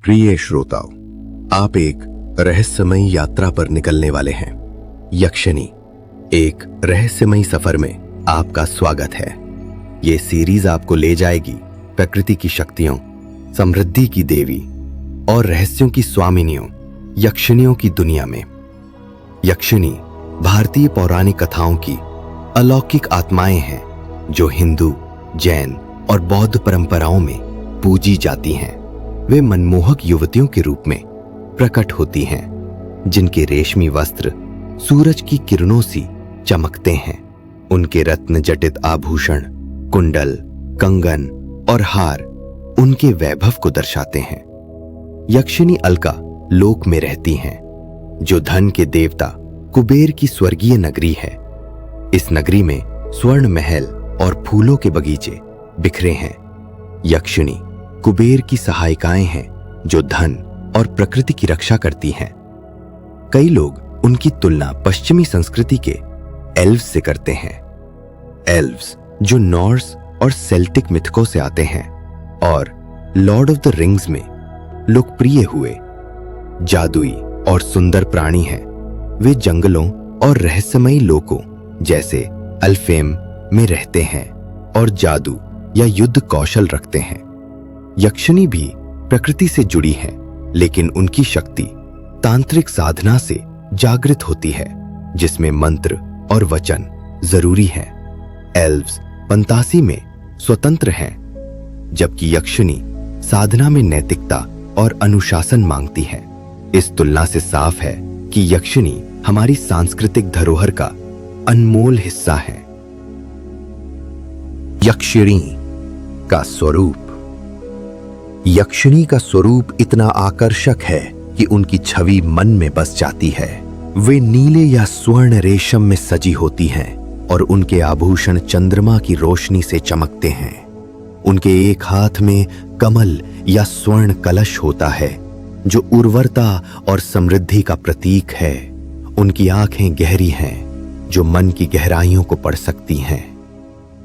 प्रिय श्रोताओं, आप एक रहस्यमयी यात्रा पर निकलने वाले हैं। यक्षिणी एक रहस्यमयी सफर में आपका स्वागत है। ये सीरीज आपको ले जाएगी प्रकृति की शक्तियों, समृद्धि की देवी और रहस्यों की स्वामिनियों यक्षिणियों की दुनिया में। यक्षिणी भारतीय पौराणिक कथाओं की अलौकिक आत्माएं हैं जो हिंदू, जैन और बौद्ध परंपराओं में पूजी जाती हैं। वे मनमोहक युवतियों के रूप में प्रकट होती हैं, जिनके रेशमी वस्त्र सूरज की किरणों सी चमकते हैं। उनके रत्न जटित आभूषण, कुंडल, कंगन और हार उनके वैभव को दर्शाते हैं। यक्षिणी अलका लोक में रहती हैं, जो धन के देवता कुबेर की स्वर्गीय नगरी है। इस नगरी में स्वर्ण महल और फूलों के बगीचे बिखरे हैं। यक्षिणी कुबेर की सहायिकाएं हैं जो धन और प्रकृति की रक्षा करती हैं। कई लोग उनकी तुलना पश्चिमी संस्कृति के एल्व्स से करते हैं। एल्व्स जो नॉर्स और सेल्टिक मिथकों से आते हैं और लॉर्ड ऑफ द रिंग्स में लोकप्रिय हुए जादुई और सुंदर प्राणी हैं। वे जंगलों और रहस्यमयी लोकों जैसे अल्फेम में रहते हैं और जादू या युद्ध कौशल रखते हैं। यक्षिणी भी प्रकृति से जुड़ी है, लेकिन उनकी शक्ति तांत्रिक साधना से जागृत होती है, जिसमें मंत्र और वचन जरूरी है। एल्व्स फंतासी में स्वतंत्र हैं, जबकि यक्षिणी साधना में नैतिकता और अनुशासन मांगती है। इस तुलना से साफ है कि यक्षिणी हमारी सांस्कृतिक धरोहर का अनमोल हिस्सा है। यक्षिणी का स्वरूप। यक्षिणी का स्वरूप इतना आकर्षक है कि उनकी छवि मन में बस जाती है। वे नीले या स्वर्ण रेशम में सजी होती हैं और उनके आभूषण चंद्रमा की रोशनी से चमकते हैं। उनके एक हाथ में कमल या स्वर्ण कलश होता है, जो उर्वरता और समृद्धि का प्रतीक है। उनकी आंखें गहरी हैं, जो मन की गहराइयों को पढ़ सकती हैं।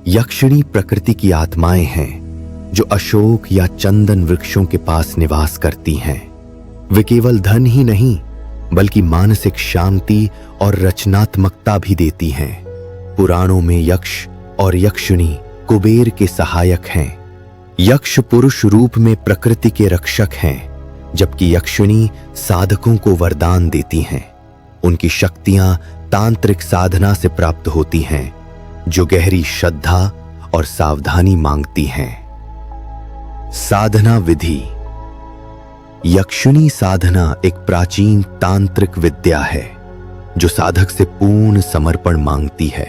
यक्षिणी प्रकृति की आत्माएं हैं जो अशोक या चंदन वृक्षों के पास निवास करती हैं। वे केवल धन ही नहीं, बल्कि मानसिक शांति और रचनात्मकता भी देती हैं। पुराणों में यक्ष और यक्षिणी कुबेर के सहायक हैं। यक्ष पुरुष रूप में प्रकृति के रक्षक हैं, जबकि यक्षिणी साधकों को वरदान देती हैं। उनकी शक्तियां तांत्रिक साधना से प्राप्त होती हैं, जो गहरी श्रद्धा और सावधानी मांगती हैं। साधना विधि। यक्षिणी साधना एक प्राचीन तांत्रिक विद्या है जो साधक से पूर्ण समर्पण मांगती है।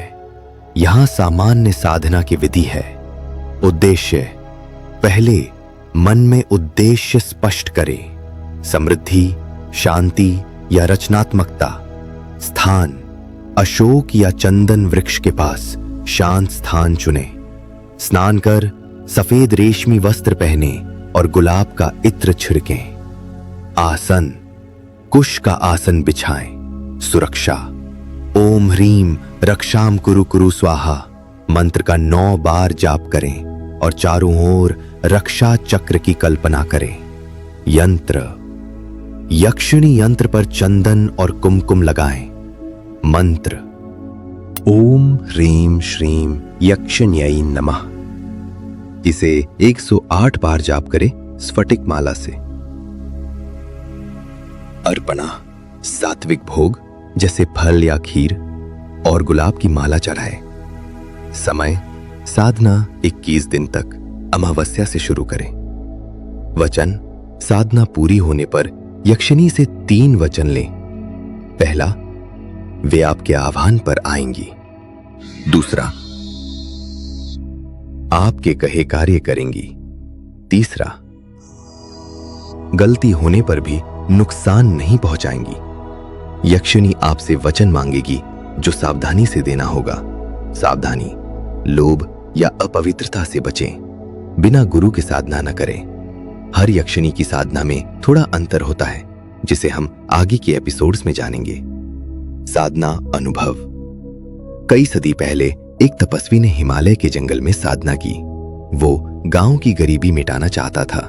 यहां सामान्य साधना की विधि है। उद्देश्य। पहले मन में उद्देश्य स्पष्ट करें, समृद्धि, शांति या रचनात्मकता। स्थान। अशोक या चंदन वृक्ष के पास शांत स्थान चुनें। स्नान कर सफेद रेशमी वस्त्र पहने और गुलाब का इत्र छिड़कें। आसन। कुश का आसन बिछाएं। सुरक्षा। ओम ह्रीम रक्षाम कुरु कुरु स्वाहा मंत्र का 9 बार जाप करें और चारों ओर रक्षा चक्र की कल्पना करें। यंत्र। यक्षिणी यंत्र पर चंदन और कुमकुम लगाएं। मंत्र। ओम ह्रीम श्रीम यक्षिण्यै नमः। इसे 108 बार जाप करें स्फटिक माला से। अर्पणा। सात्विक भोग जैसे फल या खीर और गुलाब की माला चढ़ाएं। समय। साधना 21 दिन तक अमावस्या से शुरू करें। वचन। साधना पूरी होने पर यक्षिणी से 3 वचन लें। पहला, वे आपके आह्वान पर आएंगी। दूसरा, आपके कहे कार्य करेंगी। तीसरा, गलती होने पर भी नुकसान नहीं पहुंचाएंगी। यक्षिणी आपसे वचन मांगेगी जो सावधानी से देना होगा। सावधानी। लोभ या अपवित्रता से बचें। बिना गुरु के साधना न करें। हर यक्षिणी की साधना में थोड़ा अंतर होता है, जिसे हम आगे के एपिसोड्स में जानेंगे। साधना अनुभव। कई सदी पहले एक तपस्वी ने हिमालय के जंगल में साधना की। वो गांव की गरीबी मिटाना चाहता था।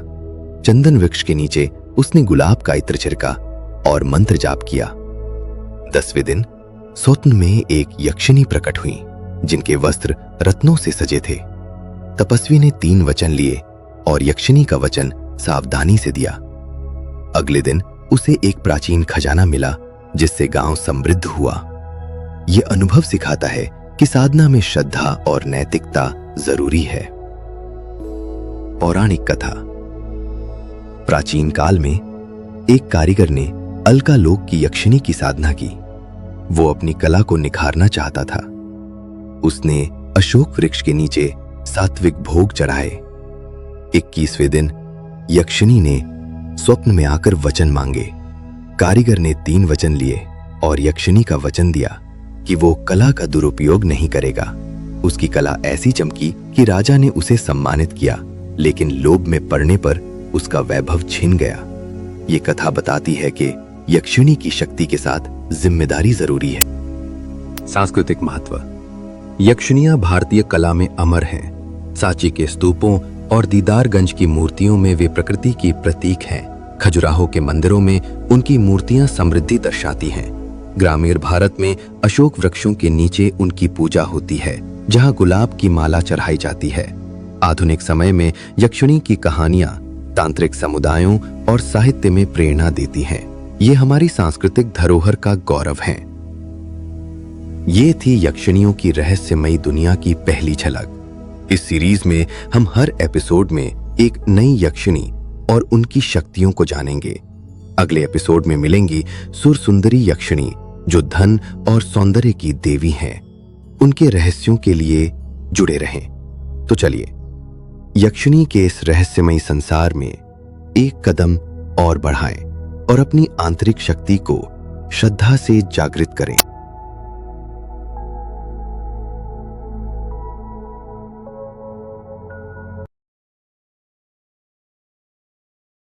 चंदन वृक्ष के नीचे उसने गुलाब का इत्र छिड़का और मंत्र जाप किया। 10वें दिन स्वप्न में एक यक्षिणी प्रकट हुई जिनके वस्त्र रत्नों से सजे थे। तपस्वी ने 3 वचन लिए और यक्षिणी का वचन सावधानी से दिया। अगले दिन उसे एक प्राचीन खजाना मिला जिससे गांव समृद्ध हुआ। यह अनुभव सिखाता है कि साधना में श्रद्धा और नैतिकता जरूरी है। पौराणिक कथा। प्राचीन काल में एक कारीगर ने अलका लोक की यक्षिणी की साधना की। वो अपनी कला को निखारना चाहता था। उसने अशोक वृक्ष के नीचे सात्विक भोग चढ़ाए। 21वें दिन यक्षिणी ने स्वप्न में आकर वचन मांगे। कारीगर ने 3 वचन लिए और यक्षिणी का वचन दिया कि वो कला का दुरुपयोग नहीं करेगा। उसकी कला ऐसी चमकी कि राजा ने उसे सम्मानित किया, लेकिन लोभ में पड़ने पर उसका वैभव छिन गया। ये कथा बताती है कि यक्षिणी की शक्ति के साथ जिम्मेदारी जरूरी है। सांस्कृतिक महत्व। यक्षिणियां भारतीय कला में अमर हैं। सांची के स्तूपों और दीदारगंज की मूर्तियों में वे प्रकृति की प्रतीक हैं। खजुराहो के मंदिरों में उनकी मूर्तियां समृद्धि दर्शाती हैं। ग्रामीण भारत में अशोक वृक्षों के नीचे उनकी पूजा होती है, जहां गुलाब की माला चढ़ाई जाती है। आधुनिक समय में यक्षिणी की कहानियां तांत्रिक समुदायों और साहित्य में प्रेरणा देती हैं। ये हमारी सांस्कृतिक धरोहर का गौरव हैं। ये थी यक्षिणियों की रहस्यमयी दुनिया की पहली झलक। इस सीरीज में हम हर एपिसोड में एक नई यक्षिणी और उनकी शक्तियों को जानेंगे। अगले एपिसोड में मिलेंगी सुरसुंदरी यक्षिणी जो धन और सौंदर्य की देवी हैं। उनके रहस्यों के लिए जुड़े रहें। तो चलिए यक्षिणी के इस रहस्यमयी संसार में एक कदम और बढ़ाएं और अपनी आंतरिक शक्ति को श्रद्धा से जागृत करें।